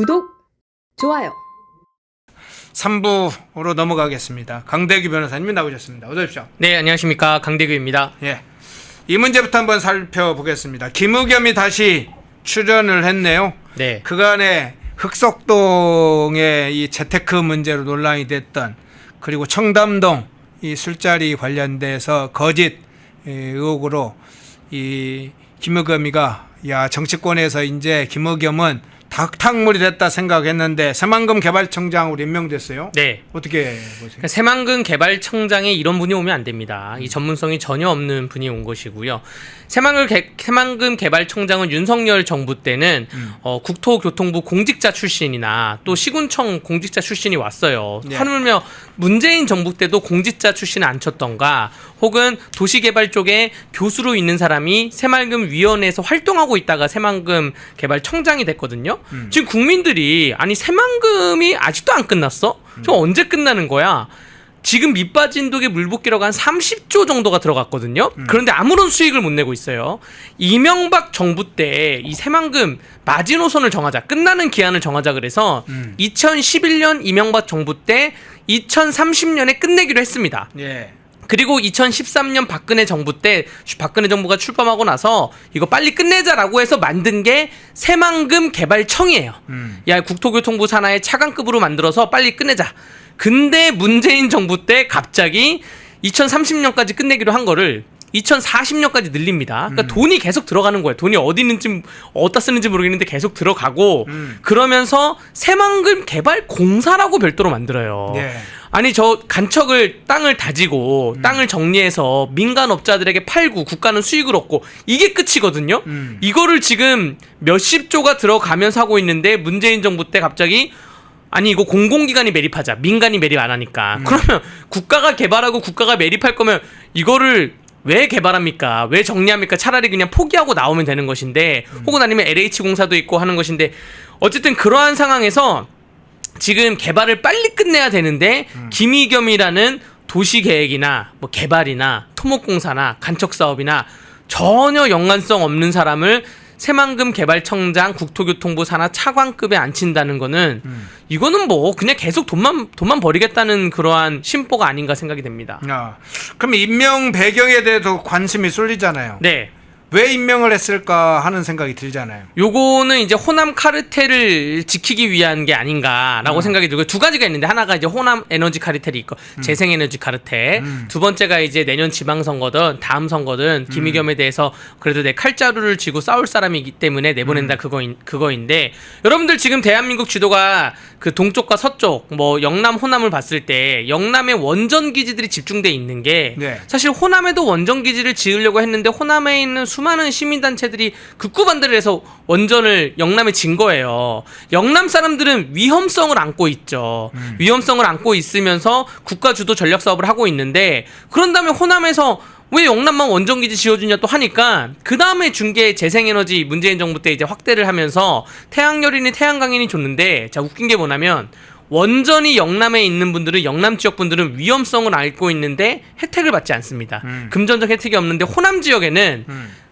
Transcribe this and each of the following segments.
구독, 좋아요. 3부로 넘어가겠습니다. 강대규 변호사님이 나오셨습니다. 어서 오십시오. 네, 안녕하십니까. 강대규입니다. 예, 이 문제부터 한번 살펴보겠습니다. 김의겸이 다시 출연을 했네요. 네. 그간에 흑석동의 이 재테크 문제로 논란이 됐던, 그리고 청담동 이 술자리 관련돼서 거짓 의혹으로 이 김의겸이가 정치권에서 이제 김의겸은 탁탁물이 됐다 생각했는데 새만금 개발청장으로 임명됐어요. 네. 어떻게 보세요? 새만금 개발청장에 이런 분이 오면 안 됩니다. 이 전문성이 전혀 없는 분이 온 것이고요. 새만금 개발청장은 윤석열 정부 때는 국토교통부 공직자 출신이나 또 시군청 공직자 출신이 왔어요. 네. 하물며 문재인 정부 때도 공직자 출신을 안 쳤던가, 혹은 도시개발 쪽에 교수로 있는 사람이 새만금 위원회에서 활동하고 있다가 새만금 개발청장이 됐거든요. 지금 국민들이 아니 새만금이 아직도 안 끝났어? 저 언제 끝나는 거야? 지금 밑빠진 독에 물 붓기라고 한 30조 정도가 들어갔거든요. 그런데 아무런 수익을 못 내고 있어요. 이명박 정부 때 이 새만금 마지노선을 정하자, 끝나는 기한을 정하자 그래서 2011년 이명박 정부 때 2030년에 끝내기로 했습니다. 예. 그리고 2013년 박근혜 정부 때 박근혜 정부가 출범하고 나서 이거 빨리 끝내자라고 해서 만든 게 새만금 개발청이에요. 야, 국토교통부 산하의 차관급으로 만들어서 빨리 끝내자. 근데 문재인 정부 때 갑자기 2030년까지 끝내기로 한 거를 2040년까지 늘립니다. 그러니까 돈이 계속 들어가는 거예요. 돈이 어디 있는지, 어디다 쓰는지 모르겠는데 계속 들어가고, 그러면서 새만금 개발공사라고 별도로 만들어요. 예. 아니, 저 간척을 땅을 다지고 땅을 정리해서 민간업자들에게 팔고 국가는 수익을 얻고 이게 끝이거든요. 이거를 지금 몇십조가 들어가면서 하고 있는데 문재인 정부 때 갑자기 아니 이거 공공기관이 매립하자, 민간이 매립 안 하니까. 그러면 국가가 개발하고 국가가 매립할 거면 이거를 왜 개발합니까? 왜 정리합니까? 차라리 그냥 포기하고 나오면 되는 것인데, 혹은 아니면 LH공사도 있고 하는 것인데, 어쨌든 그러한 상황에서 지금 개발을 빨리 끝내야 되는데 김의겸이라는 도시계획이나 뭐 개발이나 토목공사나 간척사업이나 전혀 연관성 없는 사람을 새만금 개발청장 국토교통부 산하 차관급에 앉힌다는 거는 이거는 뭐 그냥 계속 돈만 버리겠다는 그러한 심보가 아닌가 생각이 됩니다. 그럼 임명 배경에 대해서 관심이 쏠리잖아요. 네. 왜 임명을 했을까 하는 생각이 들잖아요. 요거는 이제 호남 카르텔을 지키기 위한 게 아닌가라고 생각이 들고, 두 가지가 있는데, 하나가 이제 호남 에너지 카르텔이 있고 재생에너지 카르텔, 두 번째가 이제 내년 지방선거든 다음 선거든 김의겸에 대해서 그래도 내 칼자루를 쥐고 싸울 사람이기 때문에 내보낸다, 그거인데, 여러분들 지금 대한민국 지도가 그 동쪽과 서쪽 뭐 영남 호남을 봤을 때 영남에 원전 기지들이 집중돼 있는 게, 네. 사실 호남에도 원전 기지를 지으려고 했는데 호남에 있는 수많은 시민단체들이 극구반대를 해서 원전을 영남에 진 거예요. 영남 사람들은 위험성을 안고 있죠. 위험성을 안고 있으면서 국가 주도 전략 사업을 하고 있는데, 그런다면 호남에서 왜 영남만 원전기지 지어주냐 또 하니까, 그 다음에 준 게 재생에너지 문재인 정부 때 이제 확대를 하면서 태양열이니 태양광이니 줬는데, 자, 웃긴 게 뭐냐면 원전이 영남에 있는 분들은, 영남 지역 분들은 위험성을 앓고 있는데 혜택을 받지 않습니다. 금전적 혜택이 없는데, 호남 지역에는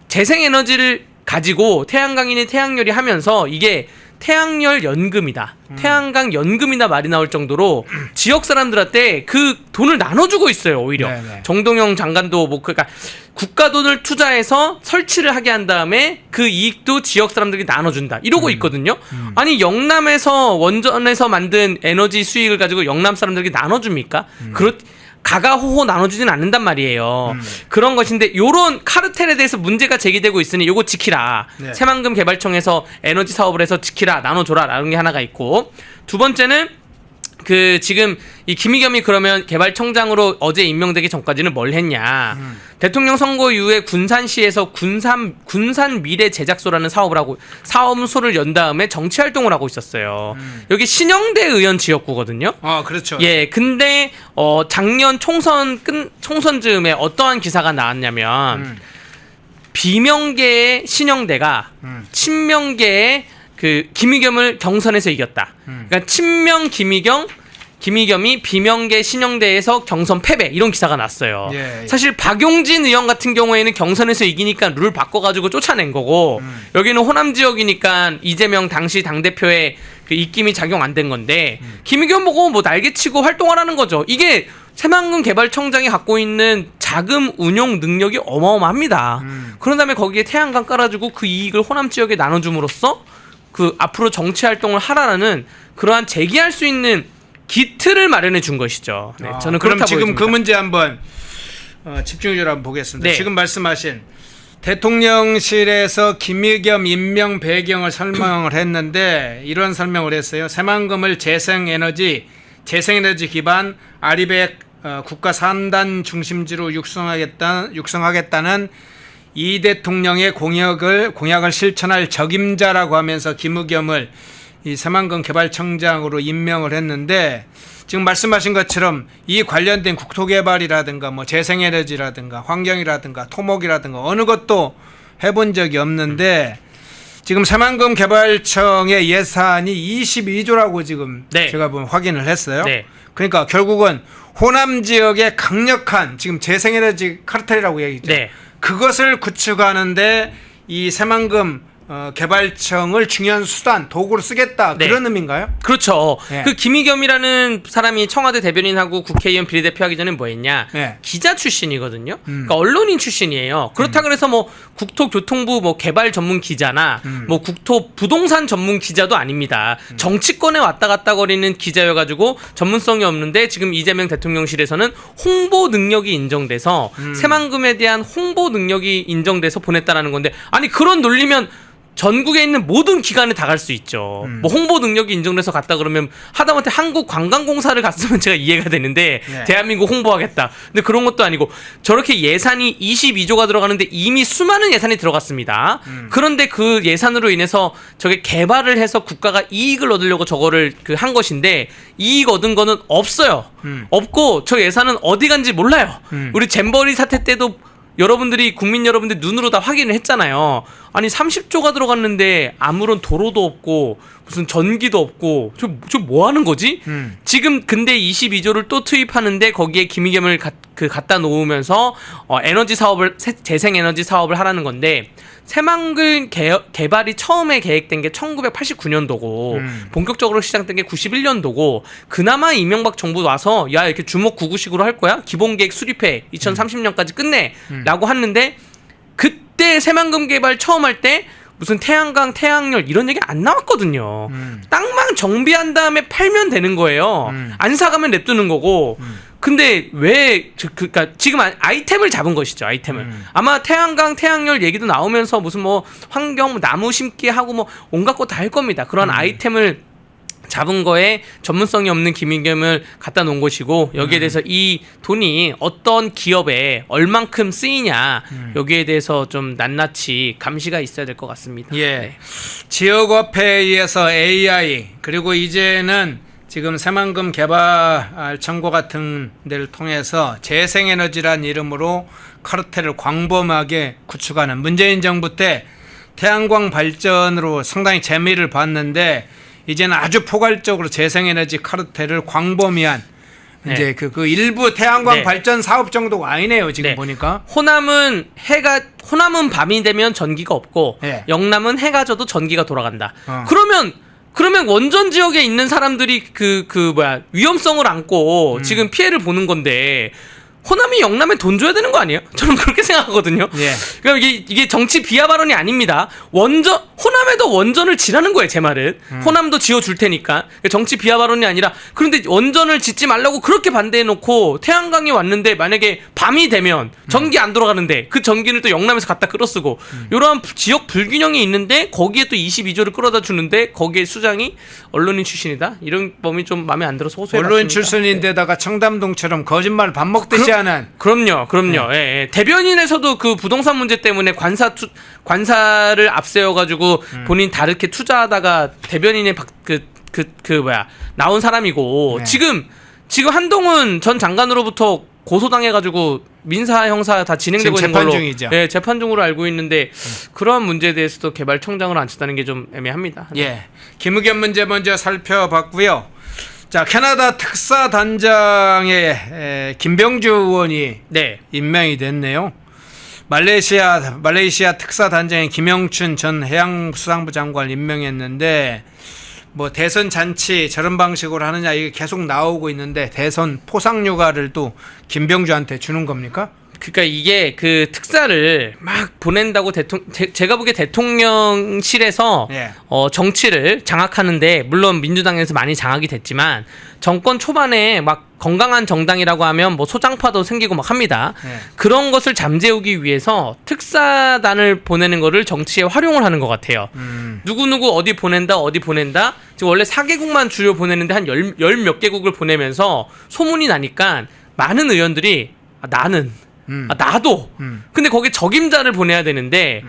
재생에너지를 가지고 태양광이니 태양열이 하면서 이게 태양열 연금이다, 태양광 연금이다 말이 나올 정도로 지역 사람들한테 그 돈을 나눠주고 있어요. 오히려 네네. 정동영 장관도 뭐 그러니까 국가 돈을 투자해서 설치를 하게 한 다음에 그 이익도 지역 사람들에게 나눠준다, 이러고 있거든요. 아니, 영남에서 원전에서 만든 에너지 수익을 가지고 영남 사람들에게 나눠줍니까? 가가호호 나눠주진 않는단 말이에요. 그런 것인데, 요런 카르텔에 대해서 문제가 제기되고 있으니 요거 지키라. 네. 새만금 개발청에서 에너지 사업을 해서 지키라, 나눠줘라 라는 게 하나가 있고, 두 번째는 그 지금 이 김의겸이 그러면 개발청장으로 어제 임명되기 전까지는 뭘 했냐. 대통령 선거 이후에 군산시에서 군산 미래 제작소라는 사업소를 연 다음에 정치 활동을 하고 있었어요. 여기 신영대 의원 지역구거든요. 그렇죠. 예, 근데 작년 총선 즈음에 어떠한 기사가 나왔냐면 비명계의 신영대가 친명계의 그 김의겸을 경선에서 이겼다. 그러니까 친명 김의겸, 김의겸이 비명계 신영대에서 경선 패배 이런 기사가 났어요. 예. 사실 박용진 의원 같은 경우에는 경선에서 이기니까 룰 바꿔가지고 쫓아낸 거고 여기는 호남 지역이니까 이재명 당시 당대표의 그 입김이 작용 안 된 건데 김의겸 보고 뭐 날개치고 활동하라는 거죠. 이게 새만금 개발청장이 갖고 있는 자금 운용 능력이 어마어마합니다. 그런 다음에 거기에 태양광 깔아주고 그 이익을 호남 지역에 나눠줌으로써 그 앞으로 정치 활동을 하라라는 그러한 제기할 수 있는 기틀을 마련해 준 것이죠. 네, 저는 그럼 그렇다 지금 보여집니다. 그 문제 한번 집중적으로 한번 보겠습니다. 네. 지금 말씀하신 대통령실에서 김의겸 임명 배경을 설명을 했는데 이런 설명을 했어요. 새만금을 재생에너지 기반 아리백 국가 산단 중심지로 육성하겠다는 이 대통령의 공약을 실천할 적임자라고 하면서 김의겸을 이 새만금 개발청장으로 임명을 했는데 지금 말씀하신 것처럼 이 관련된 국토개발이라든가 뭐 재생에너지라든가 환경이라든가 토목이라든가 어느 것도 해본 적이 없는데 지금 새만금 개발청의 예산이 22조라고 지금 네. 제가 보면 확인을 했어요. 네. 그러니까 결국은 호남 지역의 강력한 지금 재생에너지 카르텔이라고 얘기죠. 네. 그것을 구축하는데 이 새만금 개발청을 중요한 수단 도구로 쓰겠다 네. 그런 의미인가요? 그렇죠. 예. 그 김의겸이라는 사람이 청와대 대변인하고 국회의원 비례대표 하기 전에 뭐 했냐? 예. 기자 출신이거든요. 그러니까 언론인 출신이에요. 그렇다 그래서 뭐 국토교통부 뭐 개발 전문 기자나 뭐 국토 부동산 전문 기자도 아닙니다. 정치권에 왔다 갔다 거리는 기자여가지고 전문성이 없는데 지금 이재명 대통령실에서는 홍보 능력이 인정돼서 새만금에 대한 홍보 능력이 인정돼서 보냈다라는 건데 아니 그런 논리면 전국에 있는 모든 기관에 다 갈 수 있죠. 뭐 홍보 능력이 인정돼서 갔다 그러면 하다못해 한국관광공사를 갔으면 제가 이해가 되는데 네. 대한민국 홍보하겠다. 근데 그런 것도 아니고 저렇게 예산이 22조가 들어가는데 이미 수많은 예산이 들어갔습니다. 그런데 그 예산으로 인해서 저게 개발을 해서 국가가 이익을 얻으려고 저거를 한 것인데 이익 얻은 거는 없어요. 없고 저 예산은 어디 간지 몰라요. 우리 잼버리 사태 때도 여러분들이 국민 여러분들 눈으로 다 확인을 했잖아요. 아니 30조가 들어갔는데 아무런 도로도 없고 무슨 전기도 없고 저 뭐 하는 거지? 지금 근데 22조를 또 투입하는데 거기에 김의겸을 갖다 놓으면서 에너지 사업을 재생에너지 사업을 하라는 건데 새만금 개발이 처음에 계획된 게 1989년도고 본격적으로 시작된 게 91년도고 그나마 이명박 정부 와서 야 이렇게 주먹구구식으로 할 거야? 기본계획 수립해 2030년까지 끝내 라고 했는데 그때 새만금 개발 처음 할 때 무슨 태양광, 태양열 이런 얘기 안 나왔거든요. 땅만 정비한 다음에 팔면 되는 거예요. 안 사가면 냅두는 거고. 근데 왜 그러니까 지금 아이템을 잡은 것이죠. 아이템을. 아마 태양광, 태양열 얘기도 나오면서 무슨 뭐 환경, 나무 심기 하고 뭐 온갖 거 다 할 겁니다. 그런 아이템을 잡은 거에 전문성이 없는 김의겸을 갖다 놓은 것이고 여기에 대해서 이 돈이 어떤 기업에 얼만큼 쓰이냐 여기에 대해서 좀 낱낱이 감시가 있어야 될 것 같습니다. 예. 네. 지역화폐에서 AI 그리고 이제는 지금 새만금 개발 청구 같은 데를 통해서 재생에너지란 이름으로 카르텔을 광범하게 구축하는 문재인 정부 때 태양광 발전으로 상당히 재미를 봤는데 이제는 아주 포괄적으로 재생에너지 카르텔을 광범위한 네. 이제 그 일부 태양광 네. 발전 사업 정도가 아니네요 지금 네. 보니까. 호남은 밤이 되면 전기가 없고 네. 영남은 해가 져도 전기가 돌아간다. 그러면 원전 지역에 있는 사람들이 위험성을 안고 지금 피해를 보는 건데 호남이 영남에 돈 줘야 되는 거 아니에요? 저는 그렇게 생각하거든요. 예. 그러니까 이게 정치 비하 발언이 아닙니다. 호남에도 원전을 지라는 거예요, 제 말은. 호남도 지어줄 테니까. 정치 비하 발언이 아니라, 그런데 원전을 짓지 말라고 그렇게 반대해놓고 태양광이 왔는데 만약에 밤이 되면 전기 안 돌아가는데 그 전기를 또 영남에서 갖다 끌어쓰고, 이러한 지역 불균형이 있는데 거기에 또 22조를 끌어다 주는데 거기에 수장이 언론인 출신이다? 이런 범위 좀 마음에 안 들어서 호소해봤습니다. 언론인 출신인데다가 청담동처럼 거짓말 밥 먹듯이 하는. 그럼요. 예, 예. 대변인에서도 그 부동산 문제 때문에 관사를 앞세워가지고 본인 다르게 투자하다가 대변인에 나온 사람이고 네. 지금 한동훈 전 장관으로부터 고소당해가지고 민사 형사 다 진행되고 지금 있는 걸로 재판 중이죠. 예, 재판 중으로 알고 있는데 그러한 문제에 대해서도 개발청장으로 앉혔다는 게 좀 애매합니다. 예. 김의겸 문제 먼저 살펴봤고요. 자, 캐나다 특사단장에 김병주 의원이 네. 임명이 됐네요. 말레이시아 특사단장에 김영춘 전 해양수산부 장관을 임명했는데 뭐 대선 잔치 저런 방식으로 하느냐 이게 계속 나오고 있는데 대선 포상휴가를 또 김병주한테 주는 겁니까? 그러니까 이게 그 특사를 막 보낸다고 제가 보기에 대통령실에서 예. 정치를 장악하는데 물론 민주당에서 많이 장악이 됐지만 정권 초반에 막 건강한 정당이라고 하면 뭐 소장파도 생기고 막 합니다. 예. 그런 것을 잠재우기 위해서 특사단을 보내는 거를 정치에 활용을 하는 것 같아요. 누구누구 어디 보낸다. 지금 원래 4개국만 주요 보내는데 한 열 몇 개국을 보내면서 소문이 나니까 많은 의원들이 나도. 근데 거기 적임자를 보내야 되는데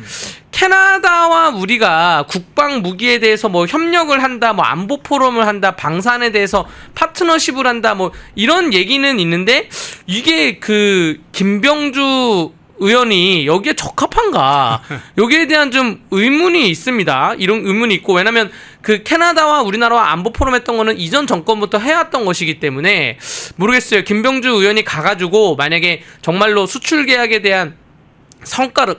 캐나다와 우리가 국방 무기에 대해서 뭐 협력을 한다, 뭐 안보 포럼을 한다, 방산에 대해서 파트너십을 한다, 뭐 이런 얘기는 있는데 이게 그 김병주 의원이 여기에 적합한가? 여기에 대한 좀 의문이 있습니다. 이런 의문이 있고 왜냐면 그 캐나다와 우리나라와 안보 포럼 했던 거는 이전 정권부터 해왔던 것이기 때문에 모르겠어요. 김병주 의원이 가가지고 만약에 정말로 수출 계약에 대한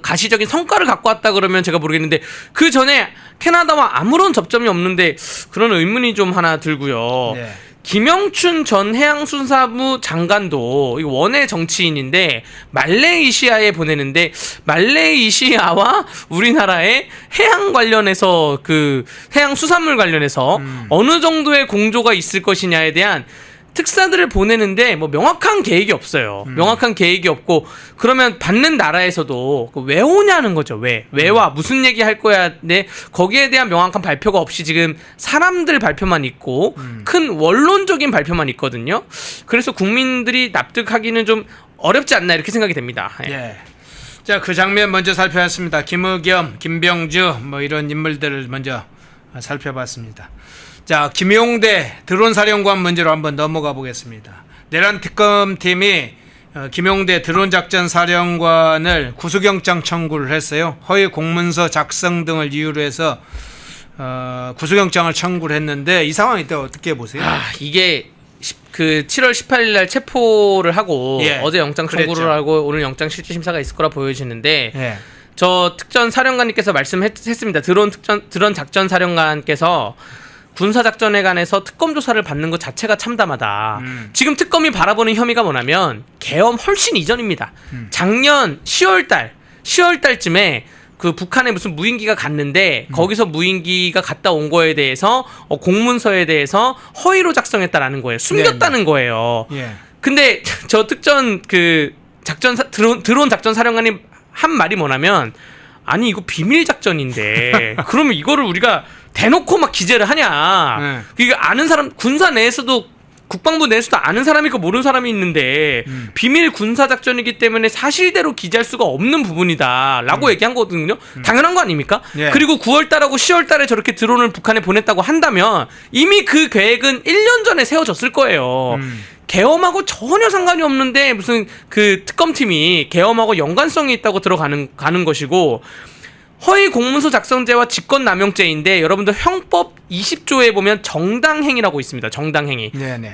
가시적인 성과를 갖고 왔다 그러면 제가 모르겠는데 그 전에 캐나다와 아무런 접점이 없는데 그런 의문이 좀 하나 들고요. 네. 김영춘 전 해양수산부 장관도 원외 정치인인데 말레이시아에 보내는데 말레이시아와 우리나라의 해양 관련해서 그 해양수산물 관련해서 어느 정도의 공조가 있을 것이냐에 대한 특사들을 보내는데 뭐 명확한 계획이 없어요. 명확한 계획이 없고 그러면 받는 나라에서도 왜 오냐는 거죠. 왜와 무슨 얘기 할 거야. 네, 거기에 대한 명확한 발표가 없이 지금 사람들 발표만 있고 큰 원론적인 발표만 있거든요. 그래서 국민들이 납득하기는 좀 어렵지 않나 이렇게 생각이 됩니다. 예. 자, 그 장면 먼저 살펴봤습니다. 김의겸, 김병주 뭐 이런 인물들을 먼저 살펴봤습니다. 자, 김용대 드론 사령관 문제로 한번 넘어가 보겠습니다. 내란 특검팀이 김용대 드론 작전 사령관을 구속영장 청구를 했어요. 허위 공문서 작성 등을 이유로 해서 구속영장을 청구를 했는데 이 상황이 또 어떻게 보세요? 이게 그 7월 18일 날 체포를 하고 예, 어제 영장 청구를 그랬죠. 하고 오늘 영장 실질 심사가 있을 거라 보여지는데 예. 저 특전 사령관님께서 말씀했습니다. 드론 작전 사령관께서 군사작전에 관해서 특검 조사를 받는 것 자체가 참담하다. 지금 특검이 바라보는 혐의가 뭐냐면 계엄 훨씬 이전입니다. 작년 10월달쯤에 그 북한에 무슨 무인기가 갔는데 거기서 무인기가 갔다 온 거에 대해서 공문서에 대해서 허위로 작성했다라는 거예요. 숨겼다는 거예요. 예. 근데 저 특전 그 드론 작전 사령관님 한 말이 뭐냐면 아니 이거 비밀 작전인데 그러면 이거를 우리가 대놓고 막 기재를 하냐? 이게 아는 사람 군사 내에서도 국방부 내에서도 아는 사람이 있고 모르는 사람이 있는데 비밀 군사 작전이기 때문에 사실대로 기재할 수가 없는 부분이다라고 얘기한 거거든요. 당연한 거 아닙니까? 예. 그리고 9월달하고 10월달에 저렇게 드론을 북한에 보냈다고 한다면 이미 그 계획은 1년 전에 세워졌을 거예요. 계엄하고 전혀 상관이 없는데 무슨 그 특검팀이 계엄하고 연관성이 있다고 가는 것이고. 허위 공문서 작성죄와 직권남용죄인데 여러분들 형법 20조에 보면 정당행위라고 있습니다. 정당행위. 네네.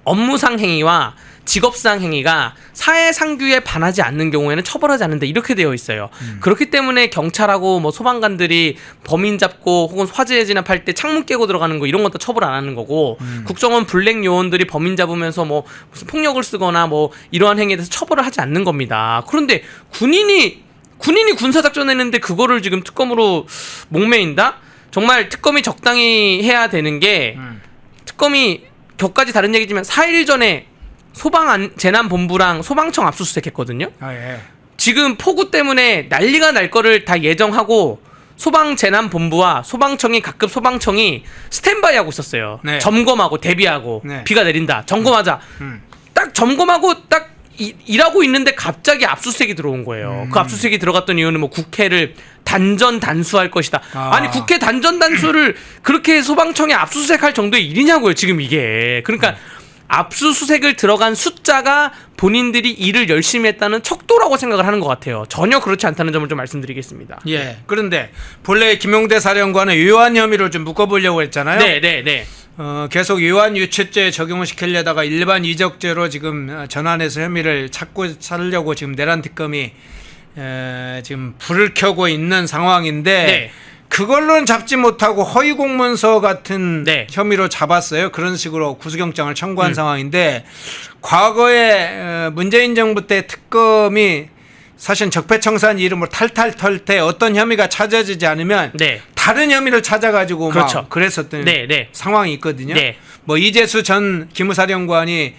업무상 행위와 직업상 행위가 사회상규에 반하지 않는 경우에는 처벌하지 않는다 이렇게 되어 있어요. 그렇기 때문에 경찰하고 뭐 소방관들이 범인 잡고 혹은 화재 진압할 때 창문 깨고 들어가는 거 이런 것도 처벌 안 하는 거고 국정원 블랙 요원들이 범인 잡으면서 뭐 무슨 폭력을 쓰거나 뭐 이러한 행위에 대해서 처벌을 하지 않는 겁니다. 그런데 군인이 군사작전 했는데 그거를 지금 특검으로 목매인다? 정말 특검이 적당히 해야 되는 게 특검이 격까지 다른 얘기지만 4일 전에 재난본부랑 소방청 압수수색했거든요. 예. 지금 폭우 때문에 난리가 날 거를 다 예정하고 소방재난본부와 각급 소방청이 스탠바이 하고 있었어요. 네. 점검하고 대비하고 네. 비가 내린다. 점검하자. 딱 점검하고 딱 일하고 있는데 갑자기 압수수색이 들어온 거예요. 그 압수수색이 들어갔던 이유는 뭐 국회를 단전단수할 것이다. 아니 국회 단전단수를 그렇게 소방청에 압수수색할 정도의 일이냐고요. 지금 이게. 그러니까 압수수색을 들어간 숫자가 본인들이 일을 열심히 했다는 척도라고 생각을 하는 것 같아요. 전혀 그렇지 않다는 점을 좀 말씀드리겠습니다. 예. 그런데 본래 김용대 사령관은 유한 혐의로 좀 묶어보려고 했잖아요. 네. 계속 유한 유치죄 적용을 시키려다가 일반 이적죄로 지금 전환해서 혐의를 찾고 살려고 지금 내란 특검이 지금 불을 켜고 있는 상황인데 네. 그걸로는 잡지 못하고 허위 공문서 같은 네. 혐의로 잡았어요. 그런 식으로 구속영장을 청구한 상황인데 과거에 문재인 정부 때 특검이 사실 적폐청산 이름으로 탈탈 털 때 어떤 혐의가 찾아지지 않으면 네. 다른 혐의를 찾아가지고 그렇죠. 막 그랬었던 네, 네. 상황이 있거든요. 네. 뭐 이재수 전 기무사령관이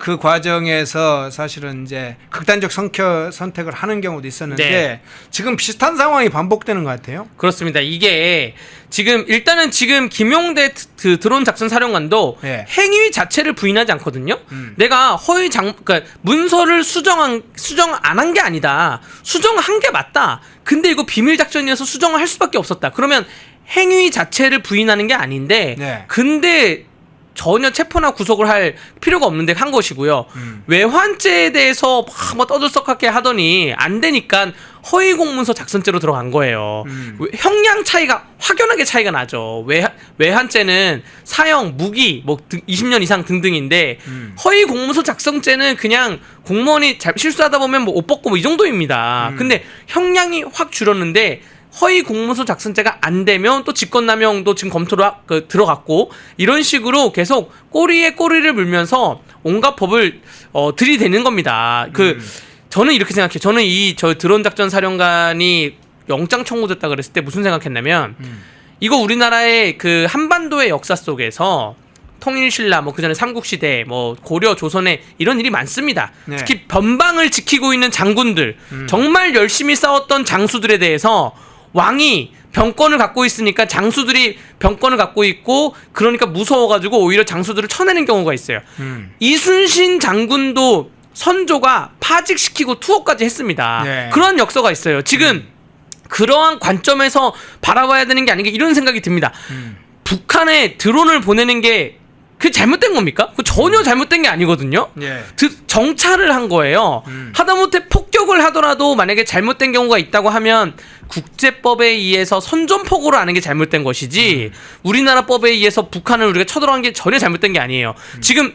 그 과정에서 사실은 이제 극단적 선택을 하는 경우도 있었는데 네. 지금 비슷한 상황이 반복되는 것 같아요. 그렇습니다. 이게 지금 일단은 지금 김용대 그 드론 작전 사령관도 네. 행위 자체를 부인하지 않거든요. 내가 그러니까 문서를 수정 안 한 게 아니다. 수정한 게 맞다. 근데 이거 비밀 작전이어서 수정을 할 수밖에 없었다. 그러면 행위 자체를 부인하는 게 아닌데 네. 근데 전혀 체포나 구속을 할 필요가 없는데 한 것이고요. 외환죄에 대해서 막 떠들썩하게 하더니 안 되니까 허위 공문서 작성죄로 들어간 거예요. 형량 차이가 확연하게 차이가 나죠. 외환죄는 사형, 무기, 뭐 20년 이상 등등인데 허위 공문서 작성죄는 그냥 공무원이 실수하다 보면 뭐 옷 벗고 뭐 이 정도입니다. 근데 형량이 확 줄었는데 허위 공문서 작성죄가 안 되면 또 직권남용도 지금 검토로 들어갔고 이런 식으로 계속 꼬리에 꼬리를 물면서 온갖 법을 들이대는 겁니다. 저는 이렇게 생각해요. 저는 저 드론 작전 사령관이 영장 청구됐다 그랬을 때 무슨 생각했냐면 이거 우리나라의 그 한반도의 역사 속에서 통일신라 뭐 그전에 삼국시대 뭐 고려 조선에 이런 일이 많습니다. 네. 특히 변방을 지키고 있는 장군들 정말 열심히 싸웠던 장수들에 대해서 왕이 병권을 갖고 있으니까 장수들이 병권을 갖고 있고 그러니까 무서워가지고 오히려 장수들을 쳐내는 경우가 있어요. 이순신 장군도 선조가 파직시키고 투어까지 했습니다. 네. 그런 역사가 있어요. 지금 그러한 관점에서 바라봐야 되는 게 아닌가 이런 생각이 듭니다. 북한에 드론을 보내는 게 그게 잘못된 겁니까? 그 전혀 잘못된 게 아니거든요. 예. 정찰을 한 거예요. 하다못해 폭격을 하더라도 만약에 잘못된 경우가 있다고 하면 국제법에 의해서 선전포고를 하는 게 잘못된 것이지 우리나라 법에 의해서 북한을 우리가 쳐들어간 게 전혀 잘못된 게 아니에요. 지금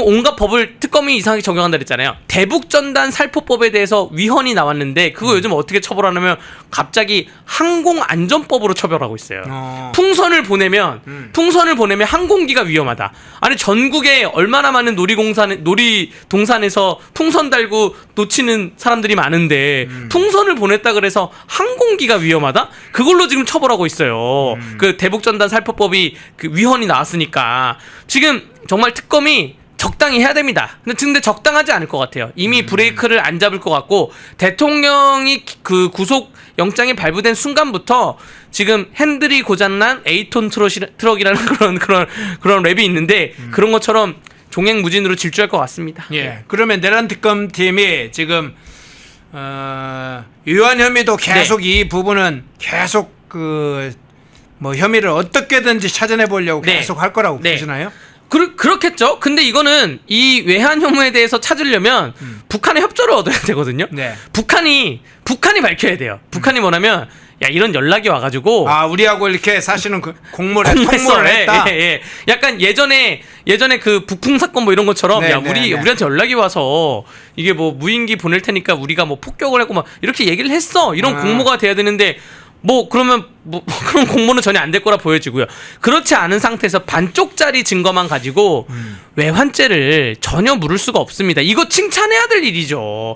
온갖 법을 특검이 이상하게 적용한다 그랬잖아요. 대북전단 살포법에 대해서 위헌이 나왔는데 그거 요즘 어떻게 처벌하냐면 갑자기 항공안전법으로 처벌하고 있어요. 풍선을 보내면 항공기가 위험하다. 아니 전국에 얼마나 많은 놀이동산에서 풍선 달고 놓치는 사람들이 많은데 풍선을 보냈다 그래서 항공기가 위험하다? 그걸로 지금 처벌하고 있어요. 그 대북전단 살포법이 그 위헌이 나왔으니까 지금 정말 특검이 적당히 해야 됩니다. 근데 적당하지 않을 것 같아요. 이미 브레이크를 안 잡을 것 같고 대통령이 그 구속 영장이 발부된 순간부터 지금 핸들이 고장난 8톤 트럭이라는 그런 랩이 있는데 그런 것처럼 종횡무진으로 질주할 것 같습니다. 예. 그러면 내란 특검팀이 지금 유한 혐의도 계속 네. 이 부분은 계속 뭐 혐의를 어떻게든지 찾아내 보려고 네. 계속 할 거라고 네. 보시나요? 그렇겠죠. 근데 이거는 이 외환 혐의에 대해서 찾으려면 북한의 협조를 얻어야 되거든요. 네. 북한이 밝혀야 돼요. 북한이 뭐냐면 야 이런 연락이 와가지고 우리하고 이렇게 사실은 공모를 통모를 했다. 예. 약간 예전에 그 북풍 사건 뭐 이런 것처럼 네, 야 네, 우리한테 연락이 와서 이게 뭐 무인기 보낼 테니까 우리가 뭐 폭격을 했고 막 이렇게 얘기를 했어. 이런 공모가 돼야 되는데 그러면 그런 공모는 전혀 안 될 거라 보여지고요. 그렇지 않은 상태에서 반쪽짜리 증거만 가지고 외환죄를 전혀 물을 수가 없습니다. 이거 칭찬해야 될 일이죠.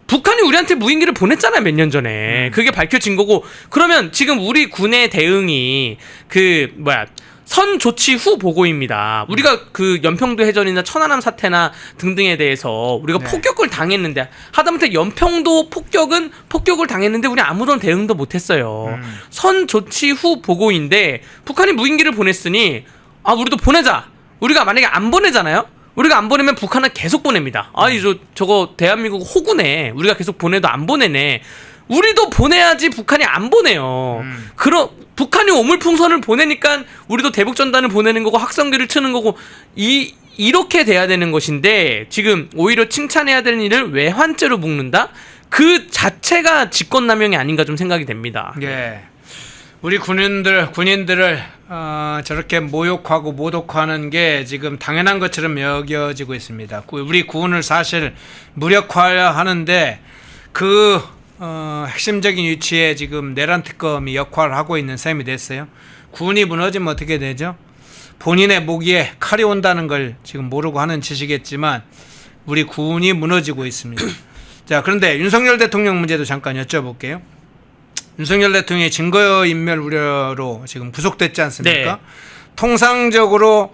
북한이 우리한테 무인기를 보냈잖아요, 몇 년 전에. 그게 밝혀진 거고. 그러면 지금 우리 군의 대응이 선 조치 후 보고입니다. 우리가 그 연평도 해전이나 천안함 사태나 등등에 대해서 우리가 네. 폭격을 당했는데 하다못해 연평도 폭격을 당했는데 우리 아무런 대응도 못했어요. 선 조치 후 보고인데 북한이 무인기를 보냈으니 우리도 보내자. 우리가 만약에 안 보내잖아요. 우리가 안 보내면 북한은 계속 보냅니다. 저거 대한민국 호구네. 우리가 계속 보내도 안 보내네. 우리도 보내야지 북한이 안 보내요. 북한이 오물풍선을 보내니까 우리도 대북전단을 보내는 거고 확성기를 치는 거고 이렇게 돼야 되는 것인데 지금 오히려 칭찬해야 되는 일을 외환죄로 묶는다? 그 자체가 직권남용이 아닌가 좀 생각이 됩니다. 예. 우리 군인들을 저렇게 모욕하고 모독하는 게 지금 당연한 것처럼 여겨지고 있습니다. 우리 군을 사실 무력화하는데 그 핵심적인 위치에 지금 내란 특검이 역할을 하고 있는 셈이 됐어요. 군이 무너지면 어떻게 되죠? 본인의 목에 칼이 온다는 걸 지금 모르고 하는 짓이겠지만 우리 군이 무너지고 있습니다. 자, 그런데 윤석열 대통령 문제도 잠깐 여쭤볼게요. 윤석열 대통령이 증거인멸 우려로 지금 구속됐지 않습니까? 네. 통상적으로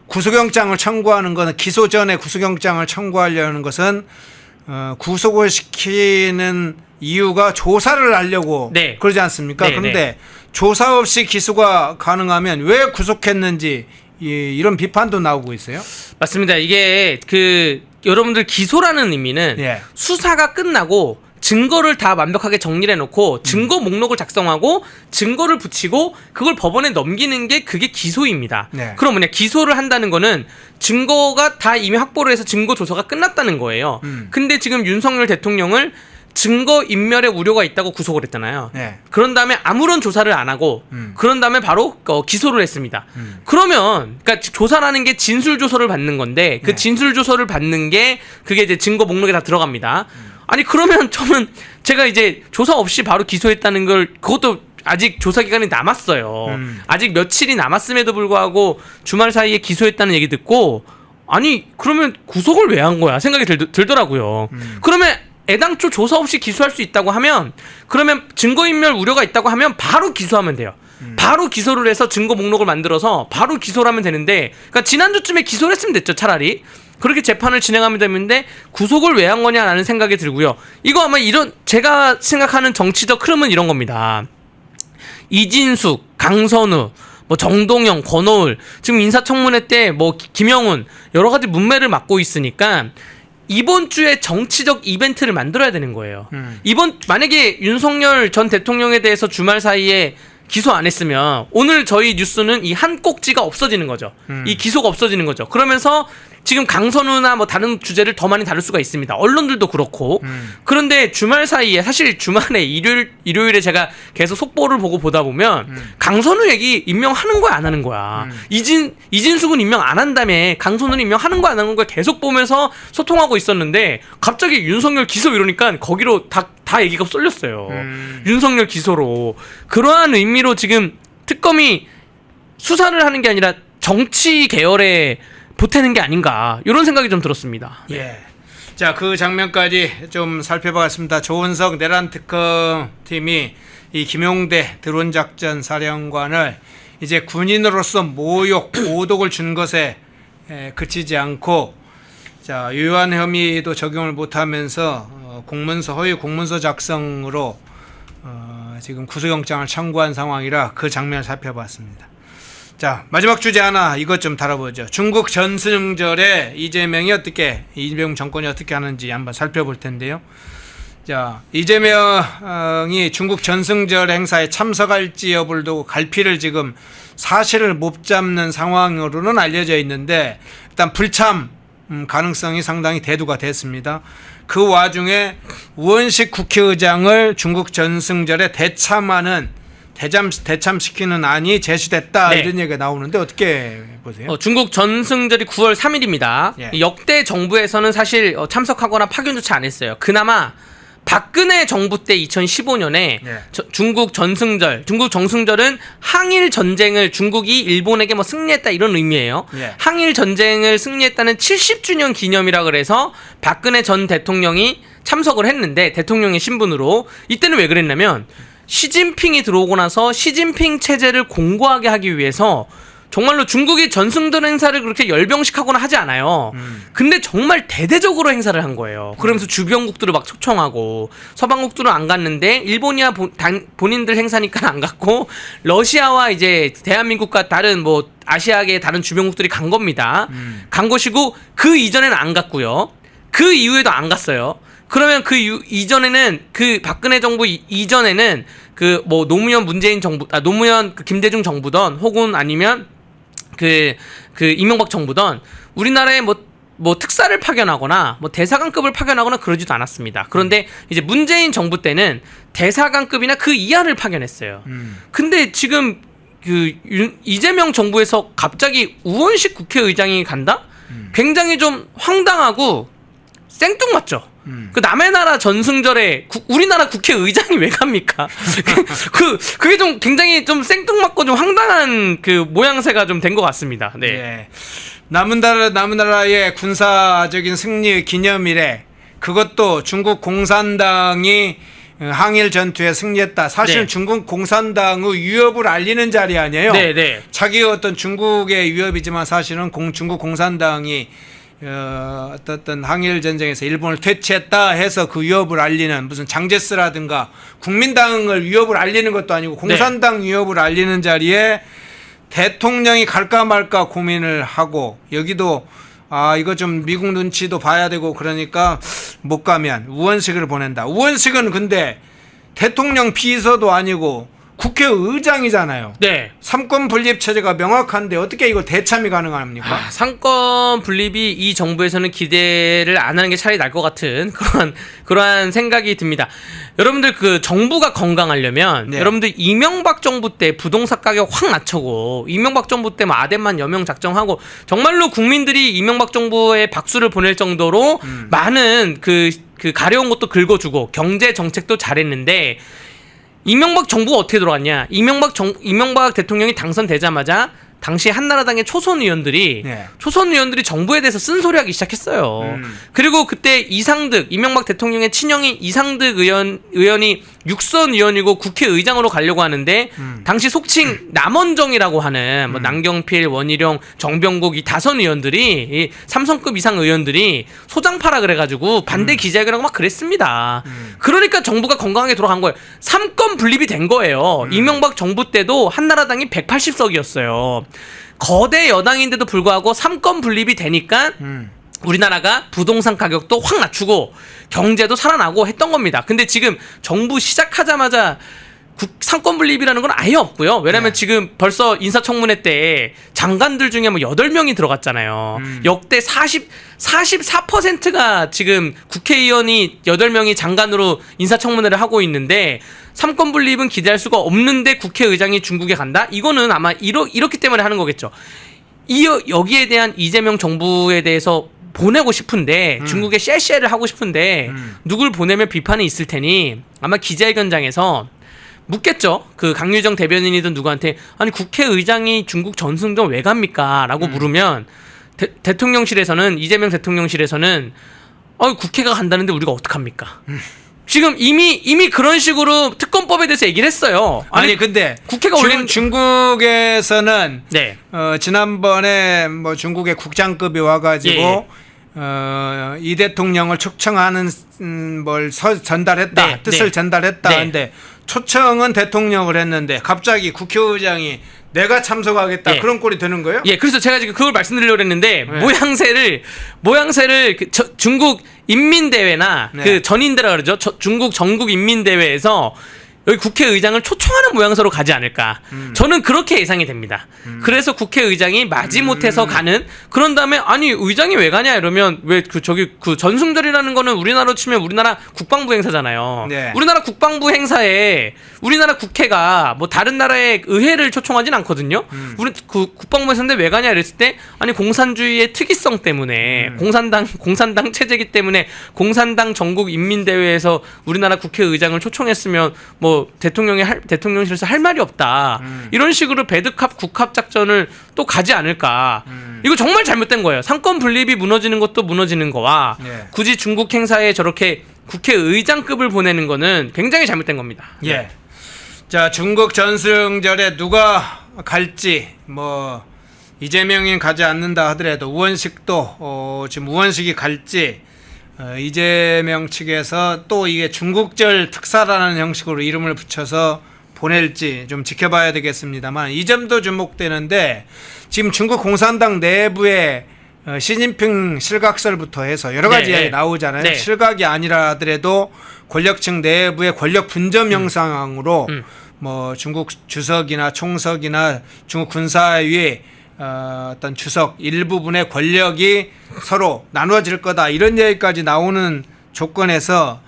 구속영장을 청구하는 것은 기소 전에 구속영장을 청구하려는 것은 구속을 시키는 이유가 조사를 하려고 네. 그러지 않습니까? 네, 그런데 네. 조사 없이 기소가 가능하면 왜 구속했는지 이런 비판도 나오고 있어요. 맞습니다. 이게 여러분들 기소라는 의미는 예. 수사가 끝나고 증거를 다 완벽하게 정리를 해놓고 증거 목록을 작성하고 증거를 붙이고 그걸 법원에 넘기는 게 그게 기소입니다. 네. 그럼 기소를 한다는 거는 증거가 다 이미 확보를 해서 증거 조사가 끝났다는 거예요. 근데 지금 윤석열 대통령을 증거 인멸의 우려가 있다고 구속을 했잖아요. 네. 그런 다음에 아무런 조사를 안 하고 그런 다음에 바로 기소를 했습니다. 그러면 그러니까 조사라는 게 진술 조서를 받는 건데 그 네. 진술 조서를 받는 게 그게 이제 증거 목록에 다 들어갑니다. 아니 그러면 저는 제가 이제 조사 없이 바로 기소했다는 걸 그것도 아직 조사 기간이 남았어요. 아직 며칠이 남았음에도 불구하고 주말 사이에 기소했다는 얘기 듣고 아니 그러면 구속을 왜 한 거야 생각이 들더라고요. 그러면 애당초 조사 없이 기소할 수 있다고 하면 그러면 증거인멸 우려가 있다고 하면 바로 기소하면 돼요. 바로 기소를 해서 증거 목록을 만들어서 바로 기소를 하면 되는데 그러니까 지난주쯤에 기소를 했으면 됐죠 차라리. 그렇게 재판을 진행하면 되는데 구속을 왜 한 거냐라는 생각이 들고요. 이거 아마 제가 생각하는 정치적 흐름은 이런 겁니다. 이진숙, 강선우, 정동영, 권오을 지금 인사청문회 때 김영훈 여러 가지 문매를 맡고 있으니까 이번 주에 정치적 이벤트를 만들어야 되는 거예요. 만약에 윤석열 전 대통령에 대해서 주말 사이에 기소 안 했으면 오늘 저희 뉴스는 이 한 꼭지가 없어지는 거죠. 이 기소가 없어지는 거죠. 그러면서 지금 강선우나 다른 주제를 더 많이 다룰 수가 있습니다. 언론들도 그렇고. 그런데 주말 사이에 사실 주말에 일요일에 제가 계속 속보를 보다 보면 강선우 얘기 임명하는 거야 안 하는 거야. 이진숙은 임명 안 한다며 강선우는 임명하는 거야 안 하는 거야 계속 보면서 소통하고 있었는데 갑자기 윤석열 기소 이러니까 거기로 다 얘기가 쏠렸어요. 윤석열 기소로. 그러한 의미로 지금 특검이 수사를 하는 게 아니라 정치 계열에 보태는 게 아닌가 이런 생각이 좀 들었습니다. 예. 자, 그 장면까지 좀 살펴보겠습니다. 조은석 내란 특검 팀이 이 김용대 드론 작전 사령관을 이제 군인으로서 모욕, 모독을 준 것에 그치지 않고 자, 유효한 혐의도 적용을 못하면서 허위 공문서 작성으로 지금 구속영장을 청구한 상황이라 그 장면을 살펴봤습니다. 자, 마지막 주제 하나 이것 좀 다뤄보죠. 중국 전승절에 이재명 정권이 어떻게 하는지 한번 살펴볼 텐데요. 자, 이재명이 중국 전승절 행사에 참석할지 여부를 두고 갈피를 지금 사실을 못 잡는 상황으로는 알려져 있는데 일단 불참 가능성이 상당히 대두가 됐습니다. 그 와중에 우원식 국회의장을 중국 전승절에 대참시키는 안이 제시됐다. 네. 이런 얘기가 나오는데 어떻게 보세요? 중국 전승절이 9월 3일입니다. 예. 역대 정부에서는 사실 참석하거나 파견조차 안 했어요. 그나마 박근혜 정부 때 2015년에 예. 중국 정승절은 항일 전쟁을 중국이 일본에게 승리했다 이런 의미예요. 예. 항일 전쟁을 승리했다는 70주년 기념이라 그래서 박근혜 전 대통령이 참석을 했는데 대통령의 신분으로 이때는 왜 그랬냐면 시진핑이 들어오고 나서 시진핑 체제를 공고하게 하기 위해서 정말로 중국이 전승절 행사를 그렇게 열병식하거나 하지 않아요. 근데 정말 대대적으로 행사를 한 거예요. 그러면서 주변국들을 막 초청하고 서방국들은 안 갔는데 일본이야 본인들 행사니까 안 갔고 러시아와 이제 대한민국과 다른 아시아계의 다른 주변국들이 간 겁니다. 간 것이고 그 이전에는 안 갔고요. 그 이후에도 안 갔어요. 그러면 이전에는 박근혜 정부 이전에는 노무현 문재인 정부, 노무현 김대중 정부든 혹은 아니면 이명박 정부든 우리나라에 뭐 특사를 파견하거나 뭐 대사관급을 파견하거나 그러지도 않았습니다. 그런데 이제 문재인 정부 때는 대사관급이나 그 이하를 파견했어요. 근데 지금 그 이재명 정부에서 갑자기 우원식 국회의장이 간다? 굉장히 좀 황당하고 생뚱맞죠. 그 남의 나라 전승절에 우리나라 국회의장이 왜 갑니까? 그게 좀 굉장히 좀 생뚱맞고 좀 황당한 그 모양새가 좀 된 것 같습니다. 네. 예. 남은 나라의 군사적인 승리 기념일에 그것도 중국 공산당이 항일 전투에 승리했다. 사실 네. 중국 공산당의 위협을 알리는 자리 아니에요. 네, 네. 자기가 어떤 중국의 위협이지만 사실은 중국 공산당이 어떤 항일 전쟁에서 일본을 퇴치했다 해서 그 위협을 알리는 무슨 장제스라든가 국민당을 위협을 알리는 것도 아니고 공산당 위협을 알리는 자리에 대통령이 갈까 말까 고민을 하고 여기도 이거 좀 미국 눈치도 봐야 되고 그러니까 못 가면 우원식을 보낸다. 우원식은 근데 대통령 비서도 아니고 국회의장이잖아요. 네. 삼권 분립 체제가 명확한데 어떻게 이거 대참이 가능합니까? 상권 분립이 이 정부에서는 기대를 안 하는 게 차라리 날 것 같은 그러한 생각이 듭니다. 여러분들 그 정부가 건강하려면 네. 여러분들 이명박 정부 때 부동산 가격 확 낮추고 이명박 정부 때 뭐 아덴만 여명 작정하고 정말로 국민들이 이명박 정부에 박수를 보낼 정도로 많은 그 가려운 것도 긁어주고 경제 정책도 잘했는데 이명박 정부가 어떻게 들어왔냐? 이명박 대통령이 당선되자마자 당시 한나라당의 초선 의원들이 정부에 대해서 쓴소리하기 시작했어요. 그리고 그때 이명박 대통령의 친형인 이상득 의원이 육선 의원이고 국회의장으로 가려고 하는데 당시 속칭 남원정이라고 하는 뭐 남경필, 원희룡, 정병국 이 다선 의원들이 이 삼성급 이상 의원들이 소장파라 그래가지고 반대 기자회견하고 막 그랬습니다. 그러니까 정부가 건강하게 돌아간 거예요. 삼권 분립이 된 거예요. 이명박 정부 때도 한나라당이 180석이었어요. 거대 여당인데도 불구하고 삼권 분립이 되니까 우리나라가 부동산 가격도 확 낮추고 경제도 살아나고 했던 겁니다. 근데 지금 정부 시작하자마자 상권 분립이라는 건 아예 없고요. 왜냐면 지금 벌써 인사청문회 때 장관들 중에 뭐 8명이 들어갔잖아요. 역대 44%가 지금 국회의원이 8명이 장관으로 인사청문회를 하고 있는데 삼권 분립은 기대할 수가 없는데 국회의장이 중국에 간다? 이거는 아마 이렇기 때문에 하는 거겠죠. 여기에 대한 이재명 정부에 대해서 보내고 싶은데 중국에 쉐쉐를 하고 싶은데 누굴 보내면 비판이 있을 테니 아마 기자회견장에서 묻겠죠. 그 강유정 대변인이든 누구한테 아니 국회의장이 중국 전승전 왜 갑니까? 라고 물으면 대통령실에서는 이재명 대통령실에서는 국회가 간다는데 우리가 어떡합니까? 지금 이미 그런 식으로 특검법에 대해서 얘기를 했어요. 아니 근데 국회가 올린 중국에서는 네. 지난번에 뭐 중국의 국장급이 와가지고 이 대통령을 초청하는 뭘 전달했다 뜻을 전달했다 하는데 초청은 대통령을 했는데 갑자기 국회의장이 내가 참석하겠다 그런 꼴이 되는 거예요? 예, 그래서 제가 지금 그걸 말씀드리려고 했는데 모양새를 중국 인민대회나 그 전인대라 그러죠. 중국 전국 인민대회에서 여기 국회의장을 초청하는 모양새로 가지 않을까. 저는 그렇게 예상이 됩니다. 그래서 국회의장이 마지못해서 가는 그런 다음에 아니 의장이 왜 가냐 이러면 왜 그 전승절이라는 거는 우리나라로 치면 우리나라 국방부 행사잖아요. 우리나라 국방부 행사에 우리나라 국회가 뭐 다른 나라의 의회를 초청하진 않거든요. 우리 국방부 행사인데 왜 가냐 이랬을 때 아니 공산주의의 특이성 때문에 공산당 체제이기 때문에 공산당 전국 인민대회에서 우리나라 국회의장을 초청했으면 뭐 대통령실에서 할 말이 없다. 이런 식으로 배드캅 국합 작전을 또 가지 않을까. 이거 정말 잘못된 거예요. 상권 분립이 무너지는 것도 무너지는 거와 굳이 중국 행사에 저렇게 국회의장급을 보내는 거는 굉장히 잘못된 겁니다. 자, 중국 전승절에 누가 갈지 뭐 이재명이 가지 않는다 하더라도 우원식도 지금 우원식이 갈지 이재명 측에서 또 이게 중국절 특사라는 형식으로 이름을 붙여서 보낼지 좀 지켜봐야 되겠습니다만 이 점도 주목되는데 지금 중국 공산당 내부에 시진핑 실각설부터 해서 여러 가지 이야기 나오잖아요. 실각이 아니라 하더라도 권력층 내부의 권력 분점 형상으로 뭐 중국 주석이나 총석이나 중국 군사위 어떤 주석 일부분의 권력이 서로 나눠질 거다 이런 얘기까지 나오는 조건에서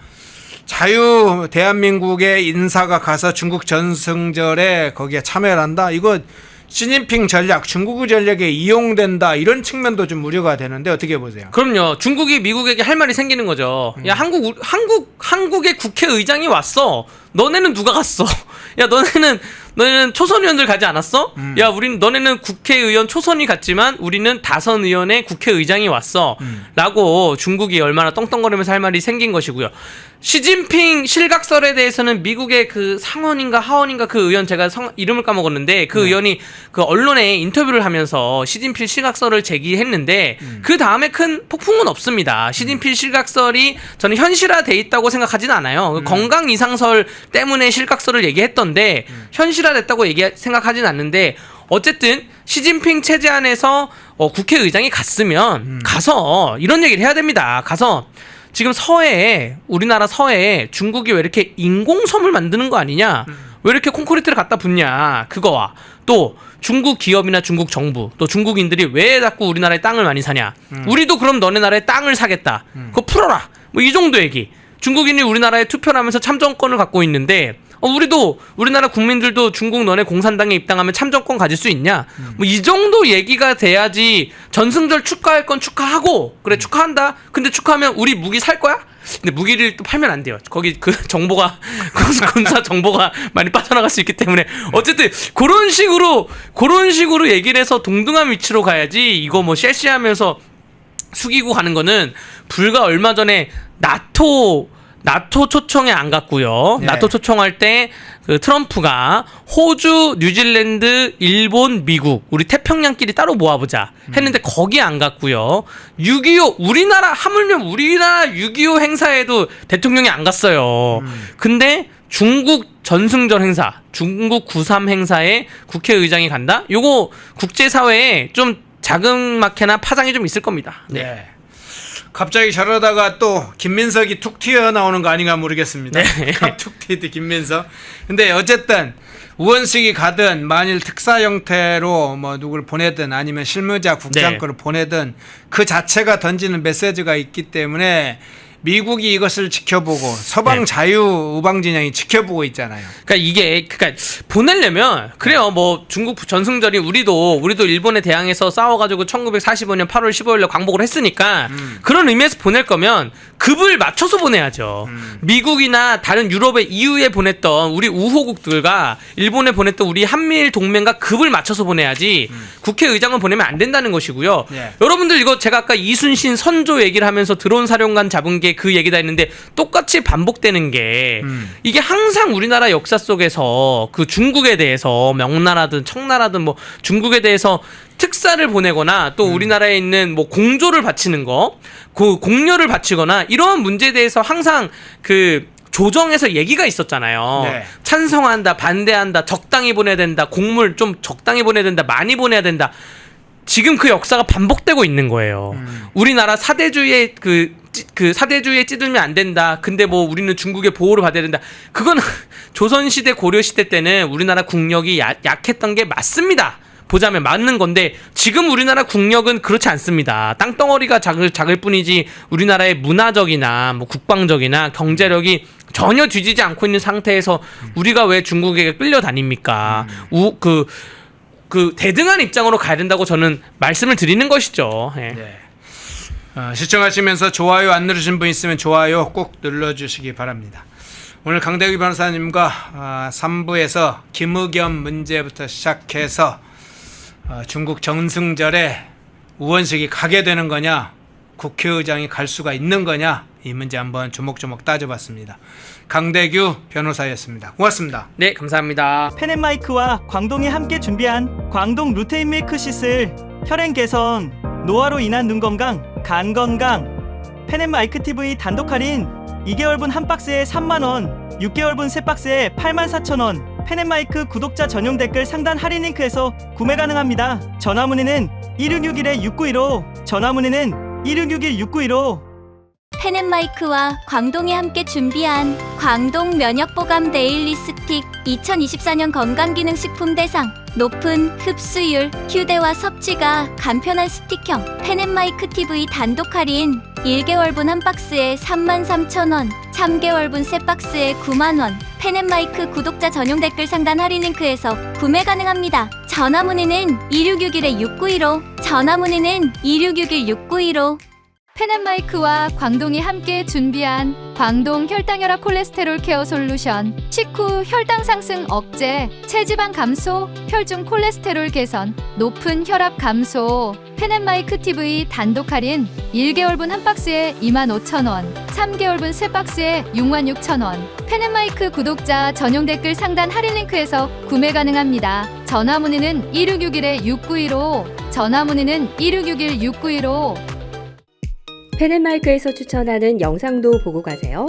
자유 대한민국의 인사가 가서 중국 전승절에 거기에 참여를 한다. 이거 시진핑 전략, 중국의 전략에 이용된다 이런 측면도 좀 우려가 되는데 어떻게 보세요? 그럼요. 중국이 미국에게 할 말이 생기는 거죠. 야, 한국의 국회의장이 왔어. 너네는 누가 갔어? 야, 너네는 초선 의원들 가지 않았어? 야, 너네는 국회의원 초선이 갔지만 우리는 다선 의원의 국회의장이 왔어. 라고 중국이 얼마나 떵떵거리면서 할 말이 생긴 것이고요. 시진핑 실각설에 대해서는 미국의 그 상원인가 하원인가 그 의원 제가 이름을 까먹었는데 그 의원이 그 언론에 인터뷰를 하면서 시진핑 실각설을 제기했는데 그 다음에 큰 폭풍은 없습니다. 시진핑 실각설이 저는 현실화돼 있다고 생각하지는 않아요. 건강 이상설 때문에 실각설을 얘기했던데 현실화됐다고 생각하진 않는데 어쨌든 시진핑 체제 안에서 국회의장이 갔으면 가서 이런 얘기를 해야 됩니다. 가서 지금 우리나라 서해에 중국이 왜 이렇게 인공섬을 만드는 거 아니냐? 왜 이렇게 콘크리트를 갖다 붓냐? 그거와 또 중국 기업이나 중국 정부 또 중국인들이 왜 자꾸 우리나라에 땅을 많이 사냐? 우리도 그럼 너네 나라에 땅을 사겠다. 그거 풀어라. 뭐 이 정도 얘기. 중국인이 우리나라에 투표를 하면서 참정권을 갖고 있는데 우리나라 국민들도 중국 너네 공산당에 입당하면 참정권 가질 수 있냐? 뭐 이 정도 얘기가 돼야지 전승절 축하할 건 축하하고 그래 축하한다. 근데 축하하면 우리 무기 살 거야? 근데 무기를 또 팔면 안 돼요. 거기 그 정보가 군사 정보가 많이 빠져나갈 수 있기 때문에 어쨌든 그런 식으로 얘기를 해서 동등한 위치로 가야지 이거 뭐 셀시하면서 숙이고 가는 거는 불과 얼마 전에 나토 초청에 안 갔고요. 네. 나토 초청할 때 그 트럼프가 호주, 뉴질랜드, 일본, 미국 우리 태평양끼리 따로 모아보자 했는데 거기 안 갔고요. 6.25 하물며 우리나라 6.25 행사에도 대통령이 안 갔어요. 근데 중국 전승절 행사, 중국 9.3 행사에 국회의장이 간다? 요거 국제사회에 좀 자금막해나 파장이 좀 있을 겁니다. 네. 갑자기 저러다가 또 김민석이 툭 튀어나오는 거 아닌가 모르겠습니다. 툭 튀듯 김민석. 근데 어쨌든 우원식이 가든 만일 특사 형태로 뭐 누굴 보내든 아니면 실무자 국장 거를 보내든 그 자체가 던지는 메시지가 있기 때문에 미국이 이것을 지켜보고 서방 자유 우방 진영이 지켜보고 있잖아요. 그러니까 보내려면 그래요. 뭐 중국 전승절이 우리도 일본에 대항해서 싸워가지고 1945년 8월 15일에 광복을 했으니까 그런 의미에서 보낼 거면 급을 맞춰서 보내야죠. 미국이나 다른 유럽의 EU에 보냈던 우리 우호국들과 일본에 보냈던 우리 한미일 동맹과 급을 맞춰서 보내야지 국회의장을 보내면 안 된다는 것이고요. 여러분들 이거 제가 아까 이순신 선조 얘기를 하면서 드론 사령관 잡은 게 그 얘기다 했는데 똑같이 반복되는 게 이게 항상 우리나라 역사 속에서 그 중국에 대해서 명나라든 청나라든 뭐 중국에 대해서 특사를 보내거나 또 우리나라에 있는 뭐 공조를 바치는 거, 그 공료를 바치거나 이러한 문제에 대해서 항상 그 조정에서 얘기가 있었잖아요. 네. 찬성한다, 반대한다, 적당히 보내야 된다, 곡물 좀 적당히 보내야 된다, 많이 보내야 된다. 지금 그 역사가 반복되고 있는 거예요. 우리나라 사대주의에 사대주의에 찌들면 안 된다. 근데 뭐 우리는 중국의 보호를 받아야 된다. 그건 조선시대 고려시대 때는 우리나라 국력이 약했던 게 맞습니다. 보자면 맞는 건데 지금 우리나라 국력은 그렇지 않습니다. 땅덩어리가 작을 뿐이지 우리나라의 문화적이나 뭐 국방적이나 경제력이 전혀 뒤지지 않고 있는 상태에서 우리가 왜 중국에게 끌려다닙니까? 그 대등한 입장으로 가야 된다고 저는 말씀을 드리는 것이죠. 예. 네. 시청하시면서 좋아요 안 누르신 분 있으면 좋아요 꼭 눌러주시기 바랍니다. 오늘 강대규 변호사님과 3부에서 김의겸 문제부터 시작해서 중국 전승절에 우원식이 가게 되는 거냐, 국회의장이 갈 수가 있는 거냐, 이 문제 한번 조목조목 따져봤습니다. 강대규 변호사였습니다. 고맙습니다. 네, 감사합니다. 펜앤마이크와 광동이 함께 준비한 광동 루테인 밀크시슬 혈행 개선, 노화로 인한 눈 건강, 간 건강. 펜앤마이크 TV 단독 할인 2개월분 한 박스에 3만원, 6개월분 세 박스에 84,000원. 펜앤마이크 구독자 전용 댓글 상단 할인 링크에서 구매 가능합니다. 전화 문의는 1661-6915, 전화 문의는 1661-6915. 펜앤마이크와 광동이 함께 준비한 광동 면역보감 데일리 스틱 2024년 건강기능식품 대상 높은 흡수율, 휴대와 섭취가 간편한 스틱형 펜앤마이크 TV 단독 할인 1개월분 한 박스에 33,000원, 3개월분 세 박스에 9만원. 펜앤마이크 구독자 전용 댓글 상단 할인 링크에서 구매 가능합니다. 전화 문의는 2661-6915, 전화 문의는 2661-6915. 펜앤마이크와 광동이 함께 준비한 광동 혈당혈압 콜레스테롤 케어 솔루션, 식후 혈당 상승 억제, 체지방 감소, 혈중 콜레스테롤 개선, 높은 혈압 감소. 펜앤마이크 TV 단독 할인 1개월분 한 박스에 25,000원, 3개월분 세 박스에 66,000원. 펜앤마이크 구독자 전용 댓글 상단 할인 링크에서 구매 가능합니다. 전화 문의는 2661-6915, 전화 문의는 2661-6915. 펜앤마이크에서 추천하는 영상도 보고 가세요.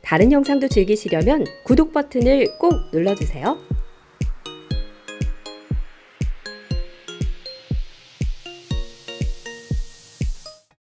다른 영상도 즐기시려면 구독 버튼을 꼭 눌러주세요.